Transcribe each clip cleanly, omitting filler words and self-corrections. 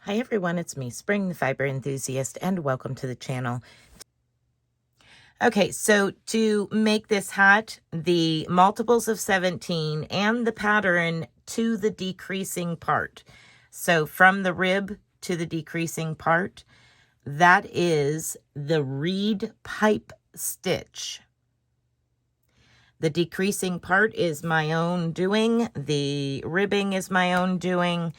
Hi everyone, it's me, Spring the Fiber Enthusiast, and welcome to the channel. Okay, so to make this hat, the multiples of 17 and the pattern to the decreasing part. So from the rib to the decreasing part, that is the reed pipe stitch. The decreasing part is my own doing. The ribbing is my own doing.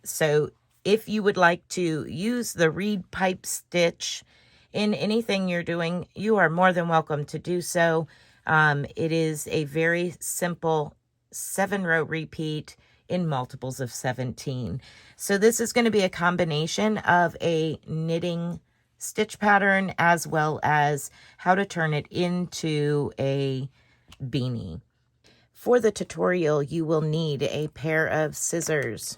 So if you would like to use the reed pipe stitch in anything you're doing, you are more than welcome to do so. It is a very simple 7-row repeat in multiples of 17. So this is going to be a combination of a knitting stitch pattern as well as how to turn it into a beanie. For the tutorial, you will need a pair of scissors,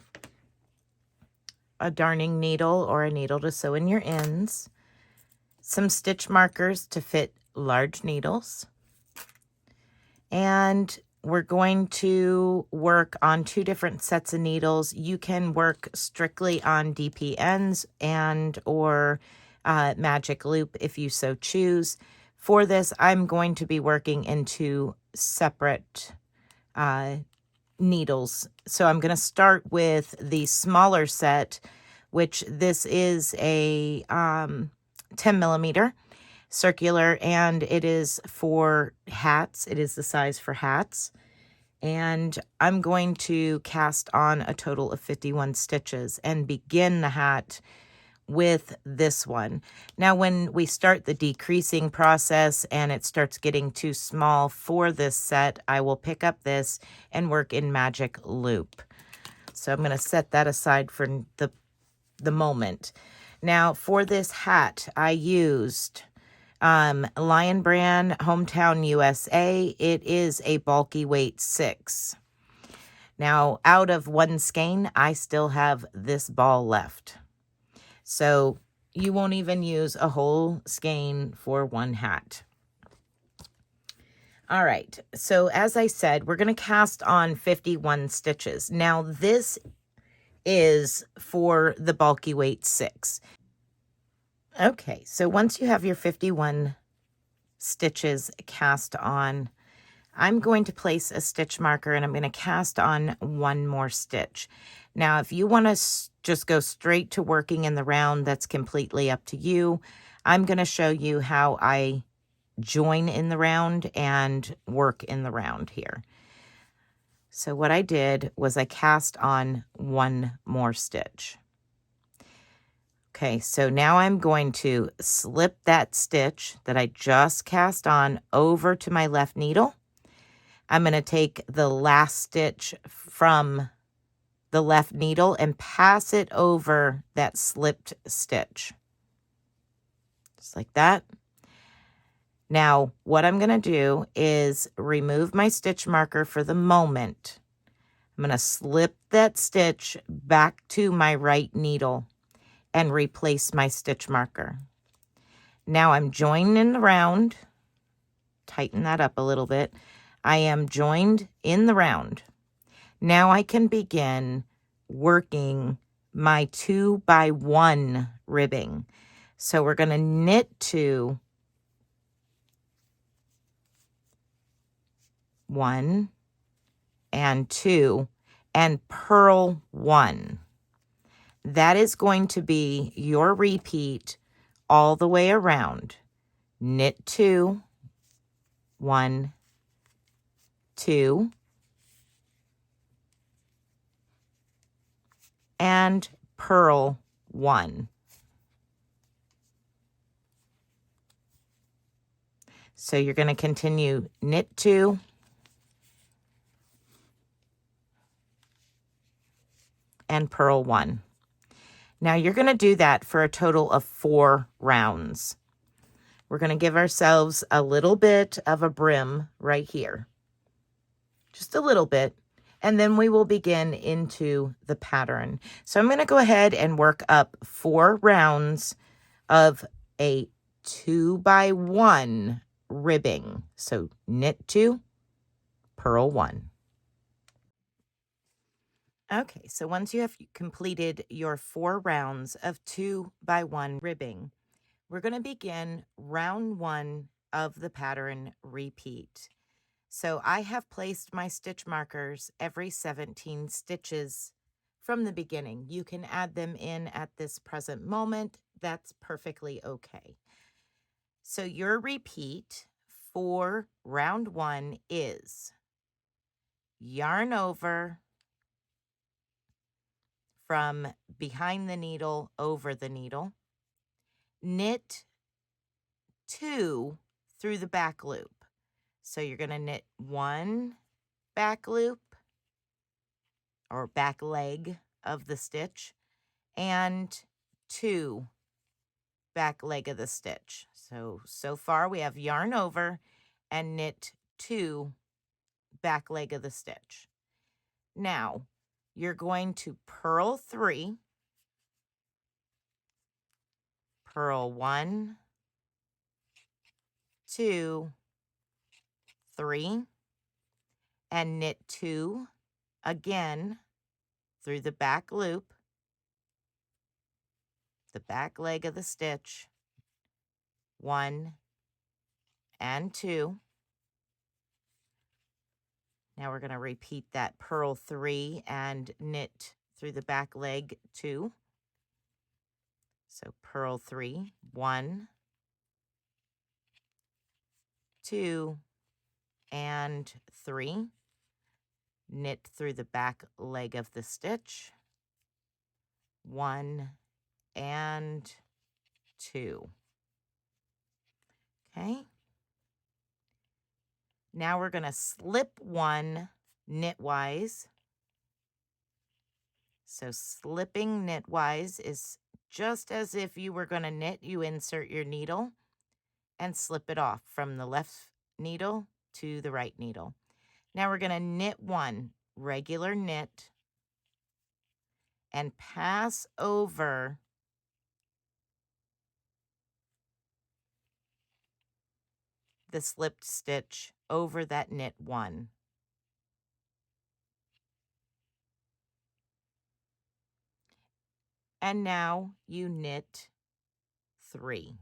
a darning needle or a needle to sew in your ends, some stitch markers to fit large needles, and we're going to work on 2 different sets of needles. You can work strictly on DPNs and or magic loop if you so choose. For this, I'm going to be working in 2 separate needles. So I'm going to start with the smaller set, which this is a 10 millimeter circular, and it is for hats. It is the size for hats. And I'm going to cast on a total of 51 stitches and begin the hat with this one. Now, when we start the decreasing process and it starts getting too small for this set, I will pick up this and work in magic loop. So I'm going to set that aside for the moment. Now, for this hat, I used Lion Brand Hometown USA. It is a bulky weight 6. Now, out of 1 skein, I still have this ball left. So you won't even use a whole skein for 1 hat. All right, so as I said, we're going to cast on 51 stitches. Now this is for the bulky weight 6. Okay, so once you have your 51 stitches cast on, I'm going to place a stitch marker and I'm going to cast on 1 more stitch. Now, if you want to just go straight to working in the round, that's completely up to you. I'm going to show you how I join in the round and work in the round here. So what I did was I cast on 1 more stitch. Okay, so now I'm going to slip that stitch that I just cast on over to my left needle. I'm going to take the last stitch from the left needle and pass it over that slipped stitch. Just like that. Now, what I'm going to do is remove my stitch marker for the moment. I'm going to slip that stitch back to my right needle and replace my stitch marker. Now I'm joined in the round. Tighten that up a little bit. I am joined in the round. Now I can begin working my 2x1 ribbing. So we're going to knit 2, 1 and 2, and purl 1. That is going to be your repeat all the way around. Knit 2, 1, 2, and purl 1. So you're going to continue knit 2, and purl 1. Now you're going to do that for a total of 4 rounds. We're going to give ourselves a little bit of a brim right here. Just a little bit. And then we will begin into the pattern. So I'm going to go ahead and work up 4 rounds of a 2x1 ribbing. So knit 2, purl 1. Okay, so once you have completed your 4 rounds of 2x1 ribbing, we're going to begin round 1 of the pattern repeat. So I have placed my stitch markers every 17 stitches from the beginning. You can add them in at this present moment. That's perfectly okay. So your repeat for round 1 is yarn over from behind the needle over the needle, knit 2 through the back loop. So you're going to knit 1 back loop or back leg of the stitch and 2 back leg of the stitch. So far we have yarn over and knit 2 back leg of the stitch. Now you're going to purl 3, purl 1, 2, 3, and knit 2 again through the back loop, the back leg of the stitch, 1 and 2. Now we're going to repeat that purl 3 and knit through the back leg 2. So purl 3, 1, 2, and 3. Knit through the back leg of the stitch, 1 and 2. Okay. Now we're going to slip 1 knitwise. So slipping knitwise is just as if you were going to knit. You insert your needle and slip it off from the left needle to the right needle. Now we're going to knit 1 regular knit and pass over the slipped stitch over that knit 1. And now you knit 3.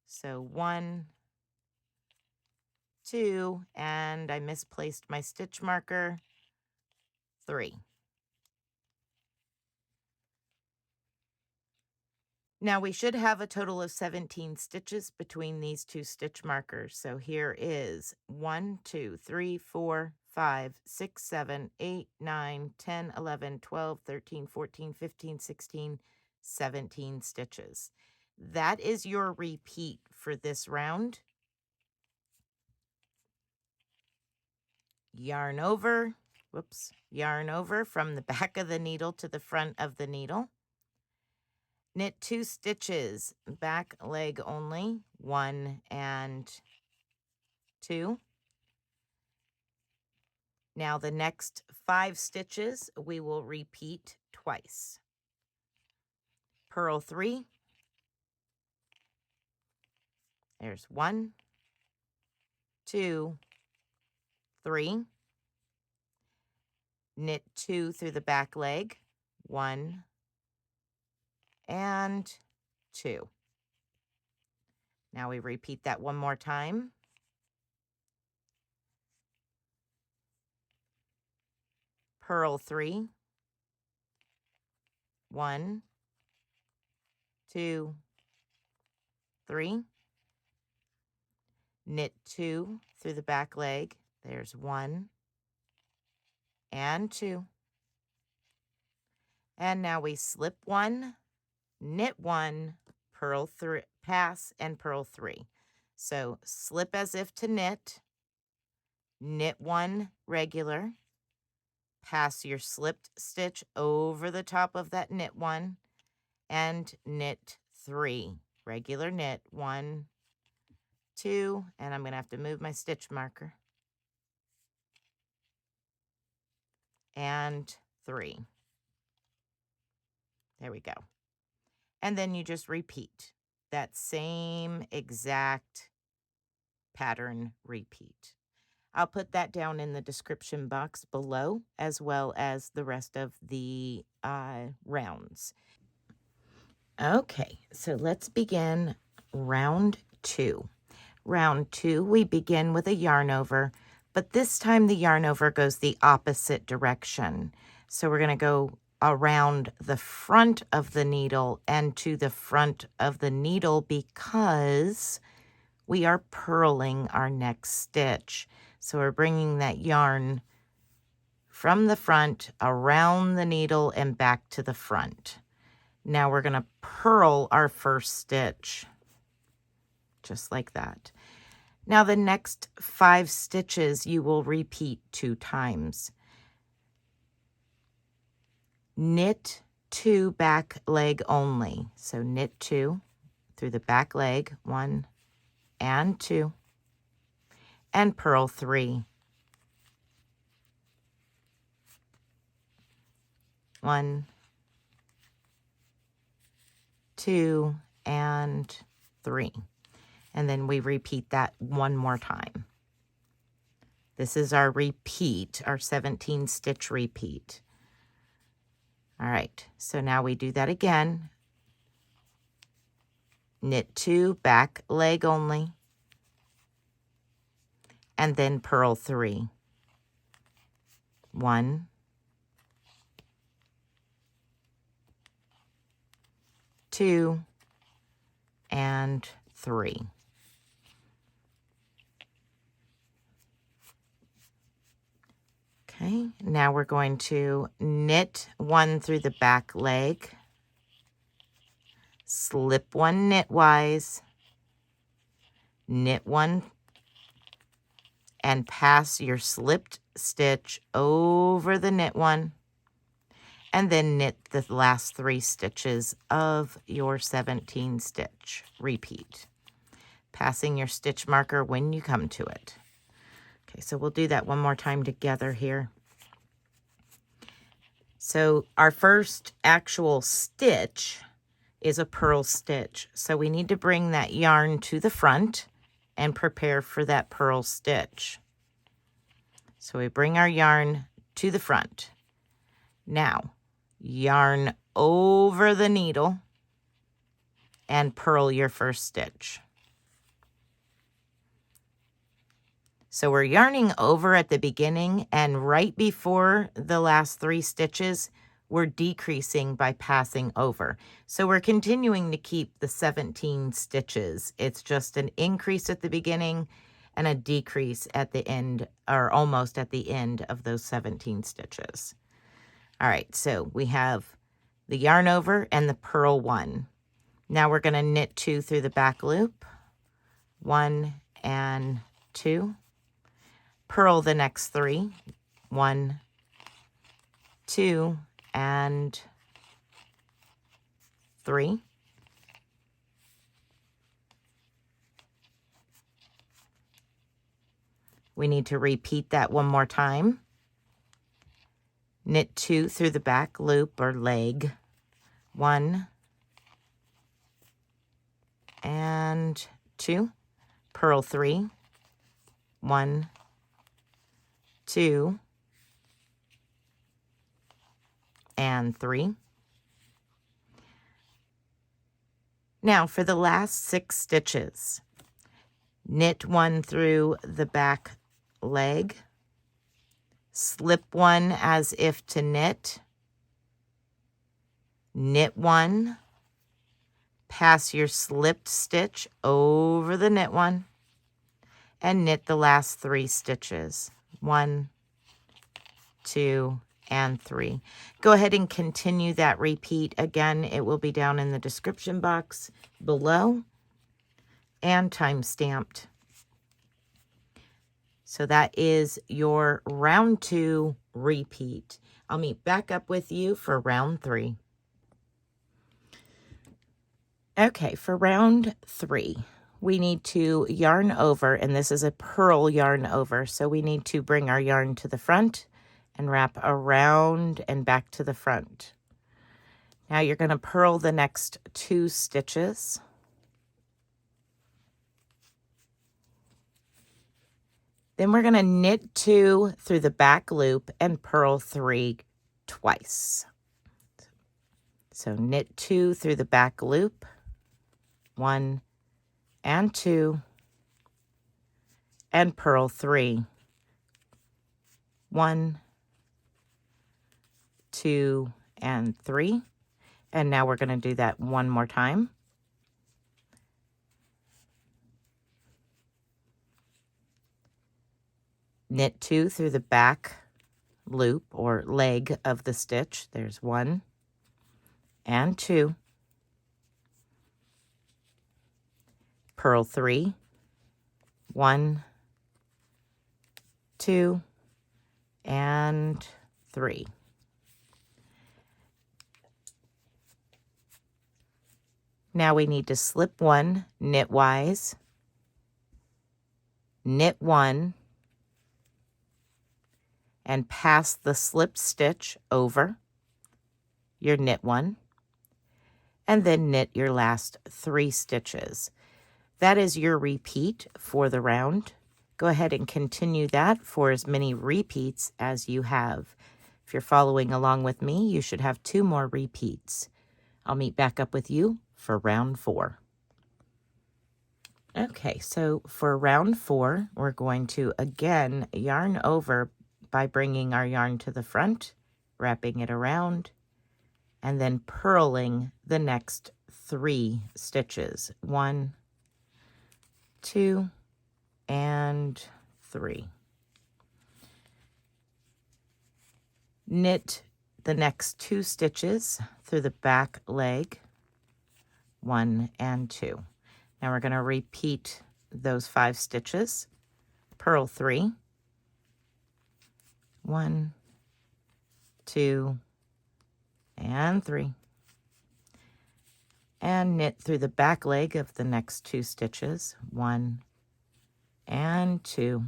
So 1, 2, and I misplaced my stitch marker, 3. Now we should have a total of 17 stitches between these 2 stitch markers. So here is 1, 2, 3, 4, 5, 6, 7, 8, 9, 10, 11, 12, 13, 14, 15, 16, 17 stitches. That is your repeat for this round. Yarn over, yarn over from the back of the needle to the front of the needle. Knit 2 stitches, back leg only, 1 and 2. Now the next 5 stitches we will repeat twice. Purl 3. There's 1, 2, 3. Knit 2 through the back leg, 1 and 2. Now we repeat that one more time. Purl 3, 1, 2, 3. Knit 2 through the back leg. There's 1 and 2. And now we slip 1, knit 1, purl 3, pass and purl 3. So slip as if to knit 1 regular, pass your slipped stitch over the top of that knit 1, and knit 3. Regular knit 1, 2, and I'm going to have to move my stitch marker, and 3. There we go. And then you just repeat that same exact pattern repeat. I'll put that down in the description box below, as well as the rest of the rounds. Okay, so let's begin round 2. Round 2, we begin with a yarn over, but this time the yarn over goes the opposite direction. So we're going to go around the front of the needle and to the front of the needle because we are purling our next stitch. So we're bringing that yarn from the front around the needle and back to the front. Now we're going to purl our first stitch, just like that. Now the next 5 stitches you will repeat 2 times. Knit 2 back leg only. So knit 2 through the back leg, 1 and 2, and purl 3. 1, 2, and 3. And then we repeat that one more time. This is our repeat, our 17 stitch repeat. All right, so now we do that again. Knit 2 back leg only, and then purl 3. 1, 2, and 3. Okay, now we're going to knit 1 through the back leg, slip 1 knitwise, knit 1, and pass your slipped stitch over the knit 1, and then knit the last 3 stitches of your 17 stitch repeat, passing your stitch marker when you come to it. Okay, so we'll do that one more time together here. So our first actual stitch is a purl stitch. So we need to bring that yarn to the front and prepare for that purl stitch. So we bring our yarn to the front. Now, yarn over the needle and purl your first stitch. So we're yarning over at the beginning, and right before the last 3 stitches, we're decreasing by passing over. So we're continuing to keep the 17 stitches. It's just an increase at the beginning and a decrease at the end, or almost at the end of those 17 stitches. All right, so we have the yarn over and the purl 1. Now we're going to knit 2 through the back loop, 1 and 2. Purl the next 3, 1, 2, and 3. We need to repeat that one more time. Knit 2 through the back loop or leg, 1 and 2. Purl 3, 1, 2, and 3. Now for the last 6 stitches, knit 1 through the back leg, slip 1 as if to knit, knit 1, pass your slipped stitch over the knit 1, and knit the last 3 stitches, 1, 2, and 3. Go ahead and continue that repeat. Again, it will be down in the description box below and time stamped. So that is your round 2 repeat. I'll meet back up with you for round 3. Okay, for round 3, we need to yarn over, and this is a purl yarn over, so we need to bring our yarn to the front and wrap around and back to the front. Now you're going to purl the next 2 stitches. Then we're going to knit 2 through the back loop and purl 3 twice. So knit 2 through the back loop, 1 and 2, and purl 3, 1, 2, and 3. And now we're going to do that one more time. Knit 2 through the back loop or leg of the stitch. There's 1 and 2. Purl 3, 1, 2, and 3. Now we need to slip 1 knitwise, knit 1, and pass the slip stitch over your knit 1, and then knit your last 3 stitches. That is your repeat for the round. Go ahead and continue that for as many repeats as you have. If you're following along with me, you should have 2 more repeats. I'll meet back up with you for round 4. Okay, so for round 4, we're going to again yarn over by bringing our yarn to the front, wrapping it around, and then purling the next 3 stitches. 1, 2, and 3. Knit the next 2 stitches through the back leg, 1 and 2. Now we're going to repeat those 5 stitches, purl 3, 1, 2, and 3, and knit through the back leg of the next 2 stitches, 1 and 2,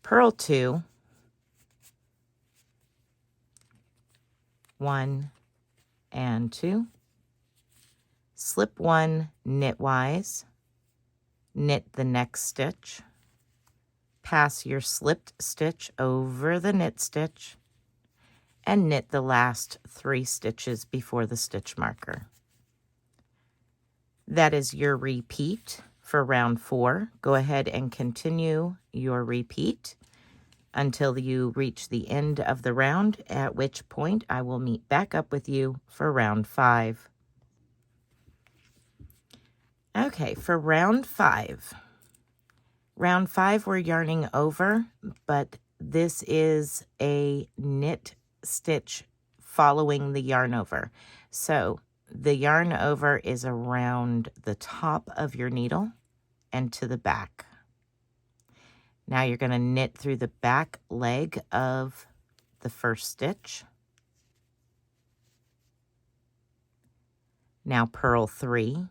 purl 2, 1 and 2, slip 1 knitwise, knit the next stitch, pass your slipped stitch over the knit stitch, and knit the last 3 stitches before the stitch marker. That is your repeat for round 4. Go ahead and continue your repeat until you reach the end of the round, at which point I will meet back up with you for round 5. Okay, for round 5. Round 5, we're yarning over, but this is a knit stitch following the yarn over. So the yarn over is around the top of your needle and to the back. Now you're going to knit through the back leg of the first stitch. Now purl 3,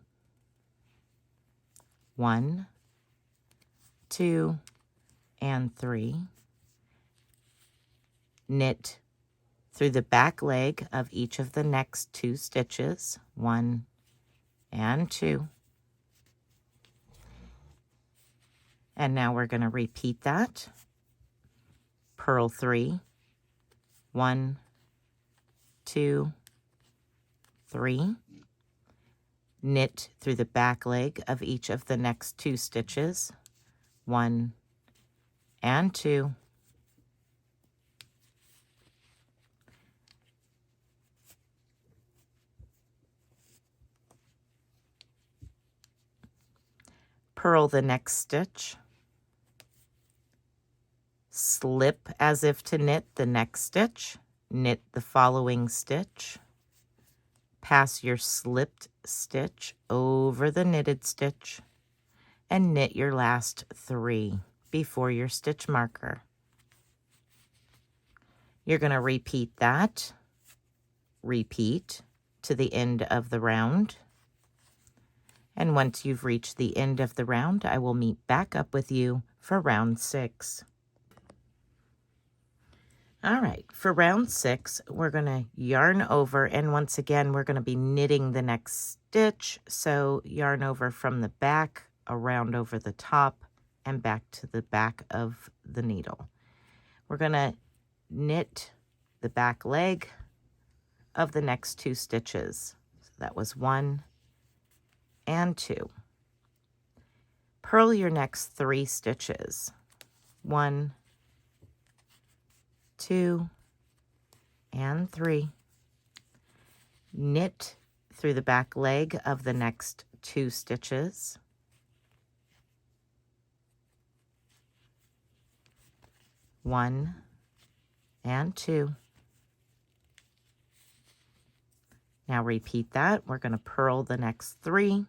1, 2, and 3. Knit through the back leg of each of the next 2 stitches, 1 and 2. And now we're going to repeat that. Purl 3, 1, 2, 3. Knit through the back leg of each of the next 2 stitches, 1 and 2. Purl the next stitch. Slip as if to knit the next stitch. Knit the following stitch. Pass your slipped stitch over the knitted stitch and knit your last 3 before your stitch marker. You're going to repeat that. Repeat to the end of the round. And once you've reached the end of the round, I will meet back up with you for round 6. All right, for round 6, we're going to yarn over, and once again, we're going to be knitting the next stitch. So yarn over from the back around over the top and back to the back of the needle. We're going to knit the back leg of the next 2 stitches. So that was 1 and 2. Purl your next 3 stitches. 1, 2, and 3. Knit through the back leg of the next 2 stitches. 1 and 2. Now repeat that. We're going to purl the next 3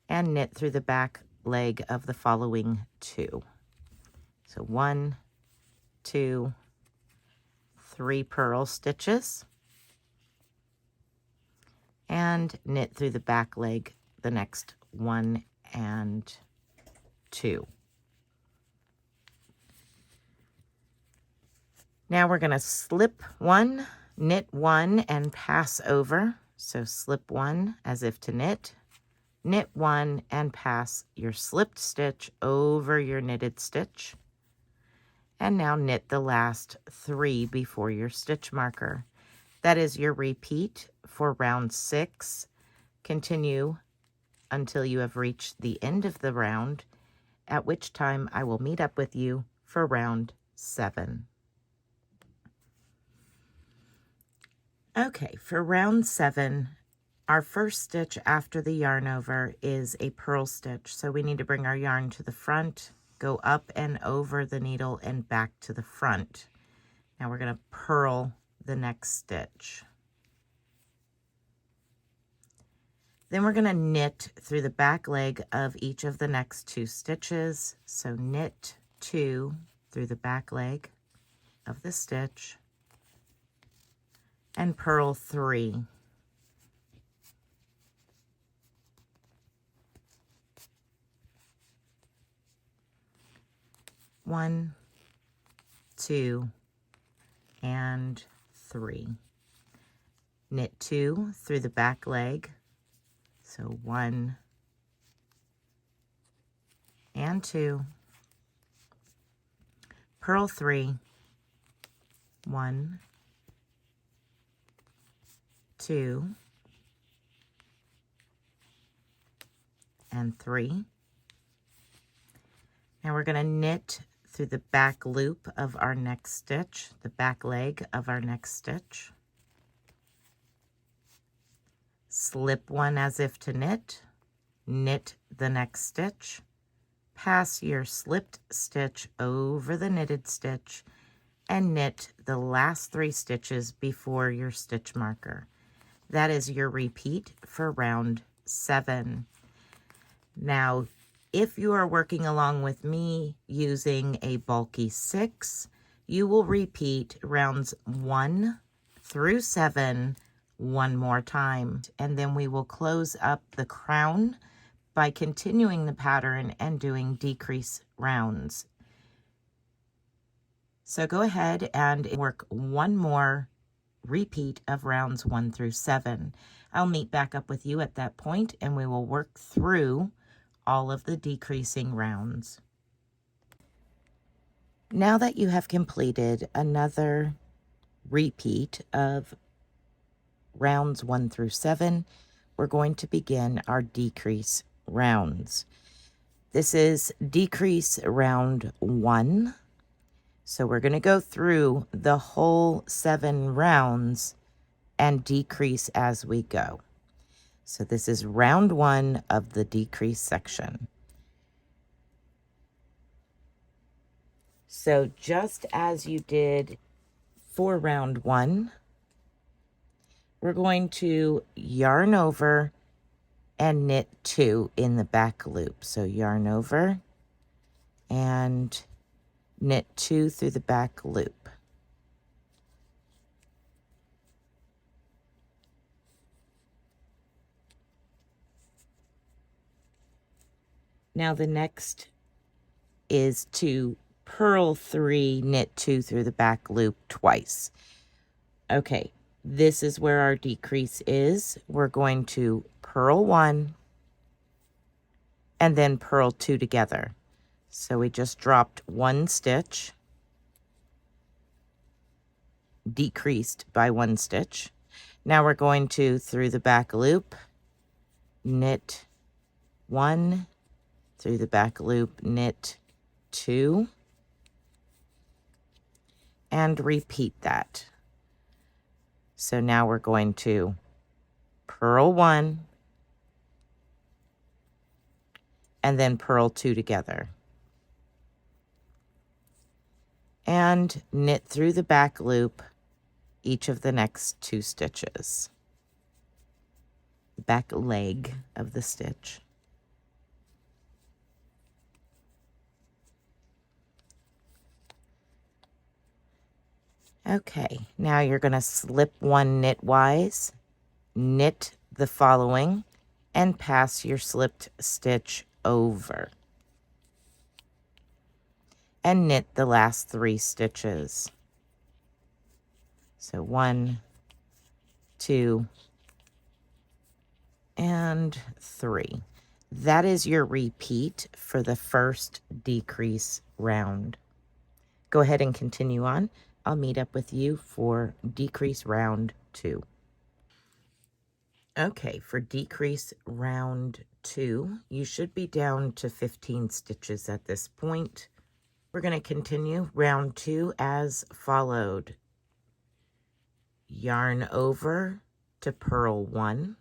and knit through the back leg of the following 2. So 1, 2, 3 purl stitches and knit through the back leg the next 1 and 2. Now we're going to slip 1, knit 1, and pass over. So slip 1 as if to knit 1, and pass your slipped stitch over your knitted stitch. And now knit the last 3 before your stitch marker. That is your repeat for round 6. Continue until you have reached the end of the round, at which time I will meet up with you for round 7. Okay, for round 7, our first stitch after the yarn over is a purl stitch. So we need to bring our yarn to the front, go up and over the needle and back to the front. Now we're going to purl the next stitch. Then we're going to knit through the back leg of each of the next 2 stitches. So knit 2 through the back leg of the stitch and purl 3. One, 2, and 3. Knit 2 through the back leg. So 1 and 2. Purl 3. 1, 2, and 3. Now we're going to knit through the back loop of our next stitch, the back leg of our next stitch. Slip 1 as if to knit, knit the next stitch, pass your slipped stitch over the knitted stitch, and knit the last 3 stitches before your stitch marker. That is your repeat for round 7. Now, if you are working along with me using a bulky 6, you will repeat rounds 1 through 7 one more time, and then we will close up the crown by continuing the pattern and doing decrease rounds. So go ahead and work one more repeat of rounds 1 through 7. I'll meet back up with you at that point and we will work through all of the decreasing rounds. Now that you have completed another repeat of rounds 1 through 7, we're going to begin our decrease rounds. This is decrease round 1. So we're going to go through the whole 7 rounds and decrease as we go. So this is round 1 of the decrease section. So just as you did for round 1, we're going to yarn over and knit 2 in the back loop. So yarn over and knit 2 through the back loop. Now the next is to purl 3, knit 2 through the back loop twice. Okay, this is where our decrease is. We're going to purl 1 and then purl 2 together. So we just dropped 1 stitch, decreased by 1 stitch. Now we're going to, through the back loop, knit 1, through the back loop, knit 2, and repeat that. So now we're going to purl 1, and then purl 2 together. And knit through the back loop each of the next 2 stitches. Back leg of the stitch. Okay, now you're going to slip 1 knitwise, knit the following, and pass your slipped stitch over. And knit the last 3 stitches. So 1, 2, and 3. That is your repeat for the first decrease round. Go ahead and continue on. I'll meet up with you for decrease round 2. Okay, for decrease round 2, you should be down to 15 stitches at this point. We're going to continue round 2 as followed. Yarn over to purl 1.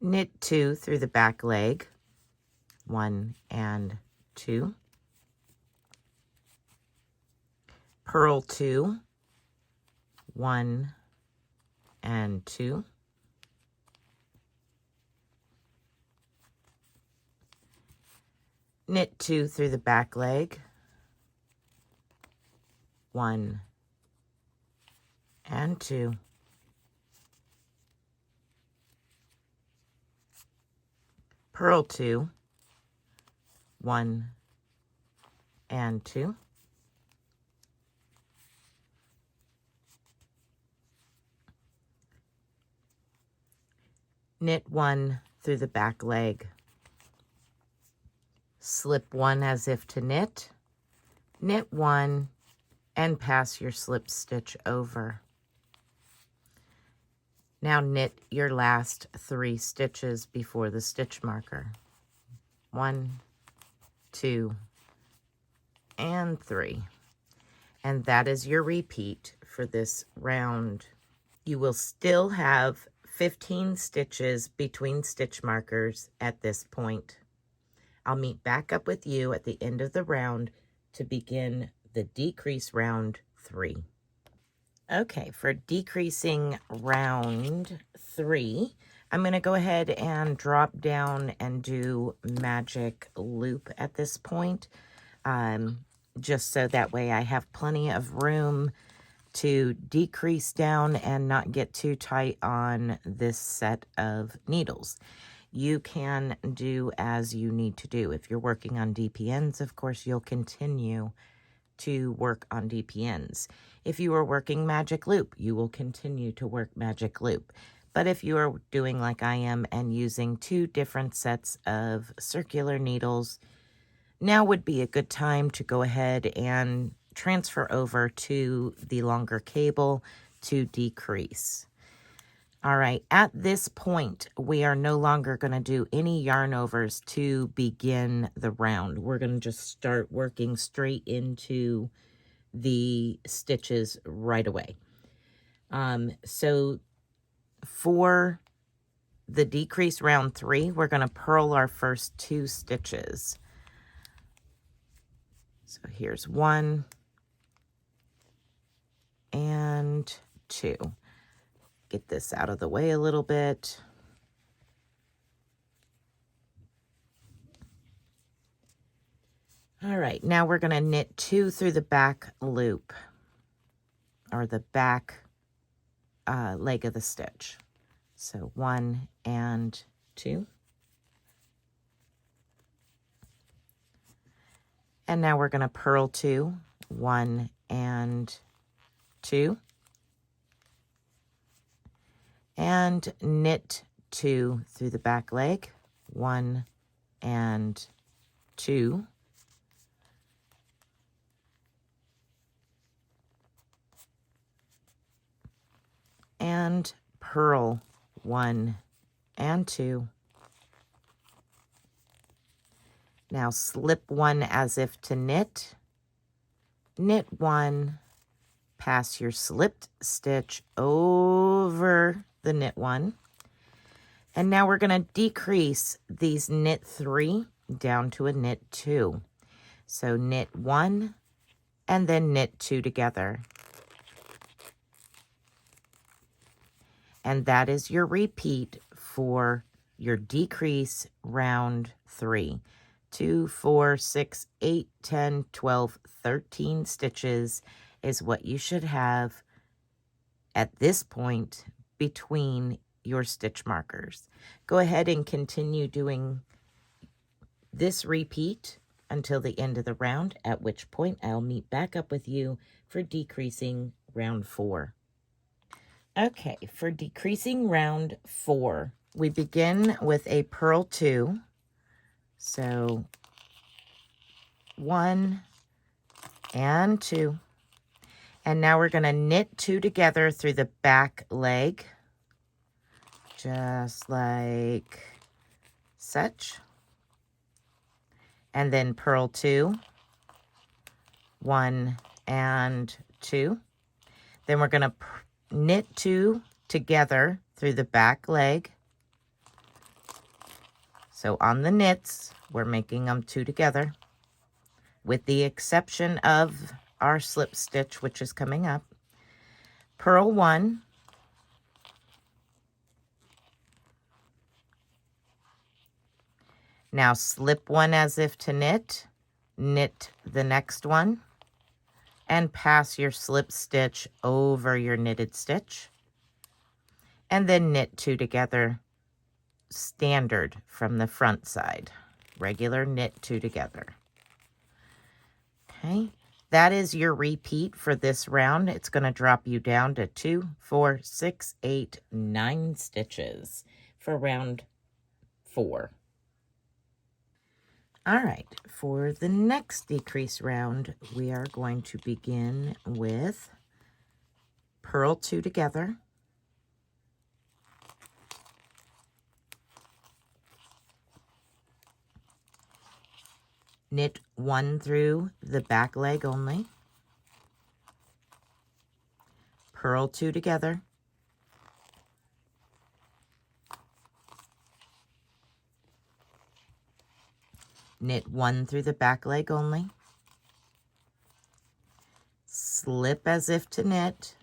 Knit 2 through the back leg, 1 and 2. Purl 2, 1 and 2. Knit 2 through the back leg, 1 and 2. Purl 2, 1 and 2. Knit 1 through the back leg. Slip 1 as if to knit, knit 1, and pass your slip stitch over. Now knit your last 3 stitches before the stitch marker. 1, 2, and 3. And that is your repeat for this round. You will still have 15 stitches between stitch markers at this point. I'll meet back up with you at the end of the round to begin the decrease round 3. Okay, for decreasing round 3, I'm going to go ahead and drop down and do magic loop at this point, just so that way I have plenty of room to decrease down and not get too tight on this set of needles. You can do as you need to do. If you're working on DPNs, of course, you'll continue to work on DPNs. If you are working magic loop, you will continue to work magic loop. But if you are doing like I am and using 2 different sets of circular needles, now would be a good time to go ahead and transfer over to the longer cable to decrease. All right, at this point, we are no longer going to do any yarn overs to begin the round. We're going to just start working straight into the stitches right away. So for the decrease round 3, we're going to purl our first 2 stitches. So here's 1 and 2. Get this out of the way a little bit. All right, now we're going to knit 2 through the back loop, or the back leg of the stitch. So 1 and 2. And now we're going to purl 2, 1 and 2. and knit 2 through the back leg, 1 and 2, and purl 1 and 2. Now slip 1 as if to knit, knit 1, pass your slipped stitch over the knit 1, and now we're going to decrease these knit 3 down to a knit 2. So knit 1 and then knit 2 together. And that is your repeat for your decrease round 3. 2, 4, 6, 8, 10, 12, 13 stitches is what you should have at this point between your stitch markers. Go ahead and continue doing this repeat until the end of the round, at which point I'll meet back up with you for decreasing round 4. Okay, for decreasing round 4, we begin with a purl 2. So 1 and 2. And now we're going to knit 2 together through the back leg, just like such. And then purl 2, 1 and 2. Then we're going to knit 2 together through the back leg. So on the knits, we're making them 2 together, with the exception of our slip stitch, which is coming up. Purl 1, now slip 1 as if to knit, knit the next one, and pass your slip stitch over your knitted stitch, and then knit 2 together, standard from the front side. Regular knit 2 together. Okay, that is your repeat for this round. It's going to drop you down to 2, 4, 6, 8, 9 stitches for round 4. All right, for the next decrease round, we are going to begin with purl 2 together, knit 1 through the back leg only, purl 2 together, knit 1 through the back leg only, slip as if to knit,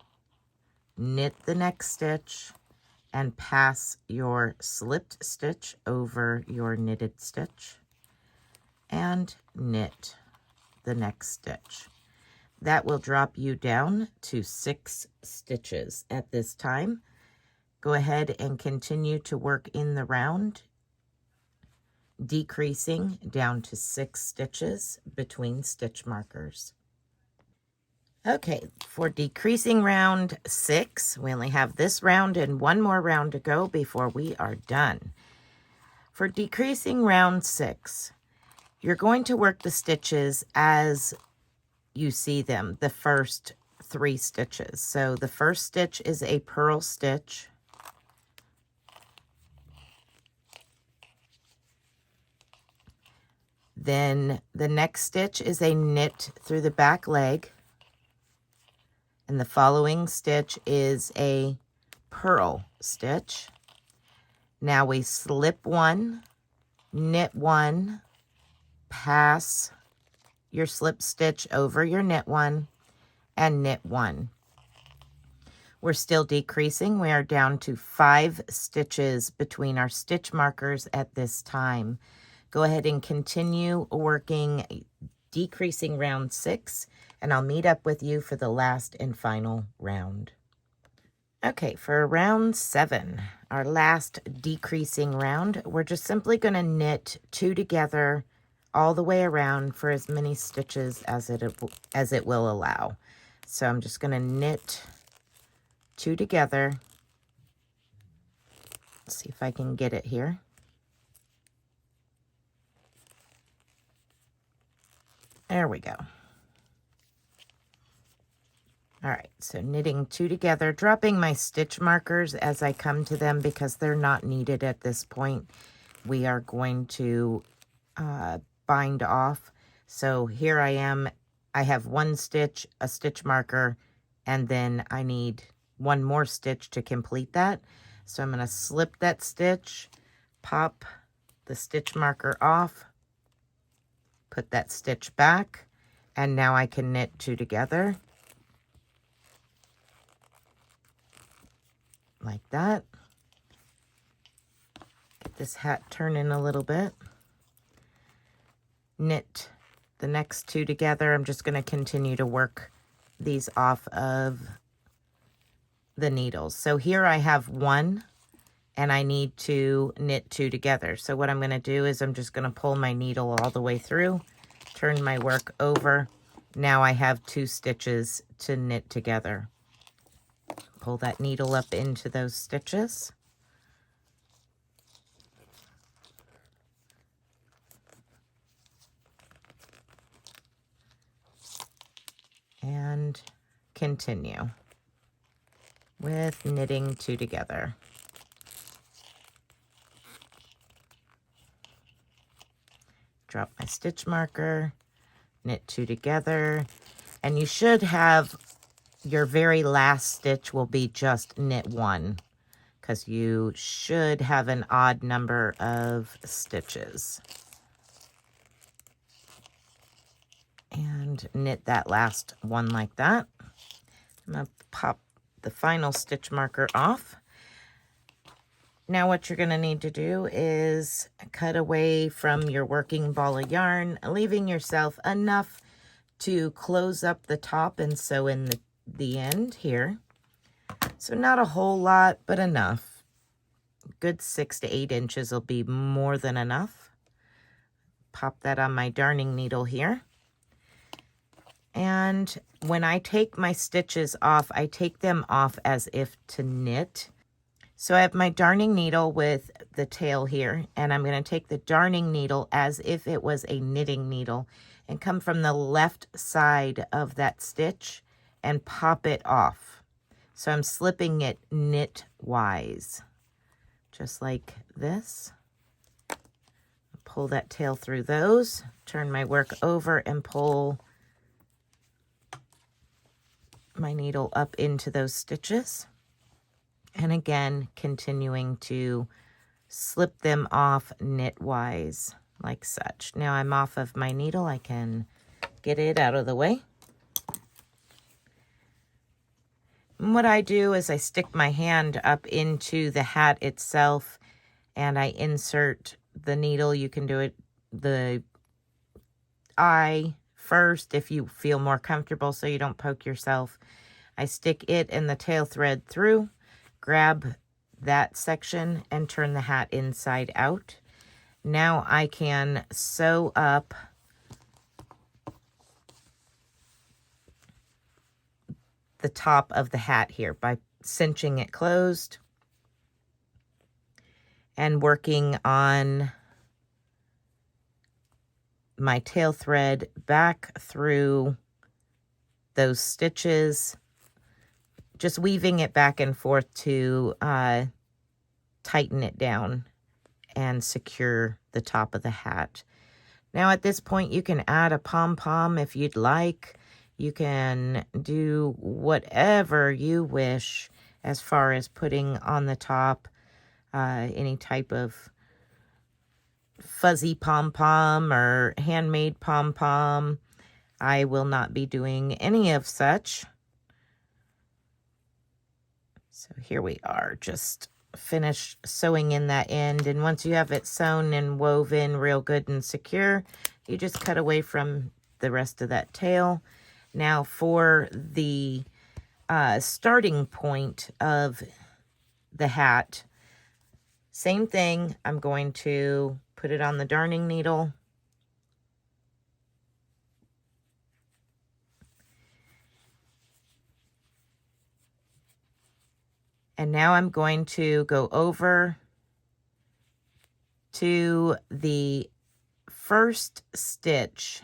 knit the next stitch, and pass your slipped stitch over your knitted stitch, and knit the next stitch. That will drop you down to 6 stitches at this time. Go ahead and continue to work in the round, decreasing down to 6 stitches between stitch markers. Okay, for decreasing round 6, we only have this round and one more round to go before we are done. For decreasing round 6, you're going to work the stitches as you see them, the first 3 stitches. So the first stitch is a purl stitch. Then the next stitch is a knit through the back leg. And the following stitch is a purl stitch. Now we slip 1, knit 1, pass your slip stitch over your knit 1, and knit 1. We're still decreasing. We are down to 5 stitches between our stitch markers at this time. Go ahead and continue working decreasing round 6, and I'll meet up with you for the last and final round. Okay, for round 7, our last decreasing round, we're just simply going to knit 2 together all the way around for as many stitches as it will allow. So I'm just going to knit 2 together, Let's see if I can get it here. There we go. All right, so knitting 2 together, dropping my stitch markers as I come to them because they're not needed at this point. We are going to bind off. So here I am. I have 1 stitch, a stitch marker, and then I need 1 more stitch to complete that. So I'm going to slip that stitch, pop the stitch marker off, put that stitch back, and now I can knit 2 together. Like that. Get this hat turning a little bit. Knit the next 2 together. I'm just going to continue to work these off of the needles. So here I have 1 and I need to knit 2 together. So what I'm going to do is I'm just going to pull my needle all the way through, turn my work over. Now I have 2 stitches to knit together. Pull that needle up into those stitches. And continue with knitting 2 together. Drop my stitch marker, knit 2 together, and you should have your very last stitch will be just knit 1 because you should have an odd number of stitches. And knit that last one like that. I'm going to pop the final stitch marker off. Now what you're going to need to do is cut away from your working ball of yarn, leaving yourself enough to close up the top and sew in the end here. So not a whole lot, but enough. Good 6 to 8 inches will be more than enough. Pop that on my darning needle here. And when I take my stitches off, I take them off as if to knit. So I have my darning needle with the tail here, and I'm going to take the darning needle as if it was a knitting needle and come from the left side of that stitch and pop it off. So I'm slipping it knit-wise, just like this. Pull that tail through those, turn my work over and pull my needle up into those stitches. And again, continuing to slip them off knit-wise, like such. Now I'm off of my needle. I can get it out of the way. And what I do is I stick my hand up into the hat itself and I insert the needle. You can do it the eye first if you feel more comfortable so you don't poke yourself. I stick it and the tail thread through, grab that section and turn the hat inside out. Now I can sew up the top of the hat here by cinching it closed and working on my tail thread back through those stitches, just weaving it back and forth to tighten it down and secure the top of the hat. Now at this point you can add a pom-pom if you'd like. You can do whatever you wish as far as putting on the top any type of fuzzy pom-pom or handmade pom-pom. I will not be doing any of such. So here we are, just finished sewing in that end. And once you have it sewn and woven real good and secure, you just cut away from the rest of that tail. Now for the starting point of the hat, same thing. I'm going to put it on the darning needle. And now I'm going to go over to the first stitch,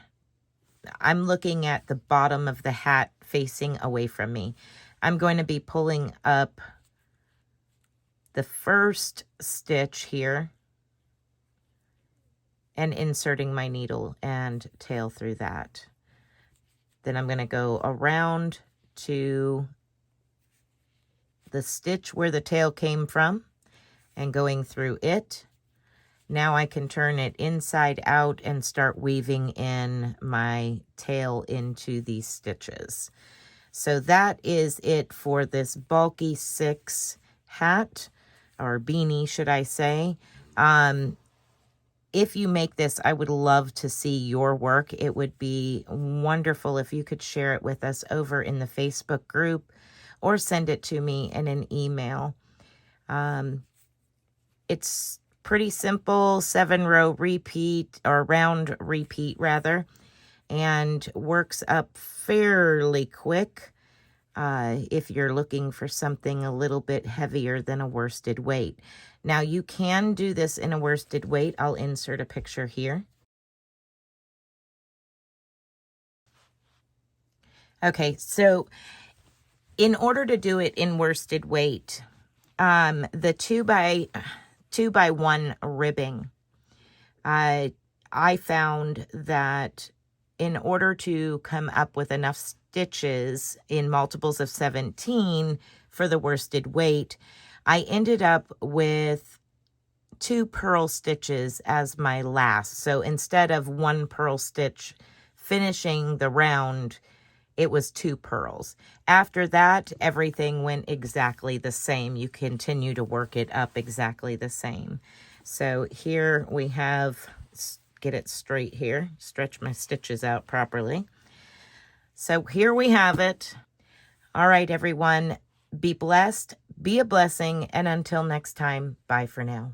I'm looking at the bottom of the hat facing away from me. I'm going to be pulling up the first stitch here and inserting my needle and tail through that. Then I'm going to go around to the stitch where the tail came from and going through it. Now I can turn it inside out and start weaving in my tail into these stitches. So that is it for this bulky 6 hat, or beanie, should I say. If you make this, I would love to see your work. It would be wonderful if you could share it with us over in the Facebook group or send it to me in an email. It's pretty simple, 7-row repeat, or round repeat rather, and works up fairly quick if you're looking for something a little bit heavier than a worsted weight. Now you can do this in a worsted weight. I'll insert a picture here. Okay, so in order to do it in worsted weight, the 2x1 ribbing, I found that in order to come up with enough stitches in multiples of 17 for the worsted weight, I ended up with 2 purl stitches as my last. So instead of 1 purl stitch finishing the round, it was 2 purls. After that, everything went exactly the same. You continue to work it up exactly the same. So here we have, get it straight here, stretch my stitches out properly. So here we have it. All right, everyone, be blessed, be a blessing, and until next time, bye for now.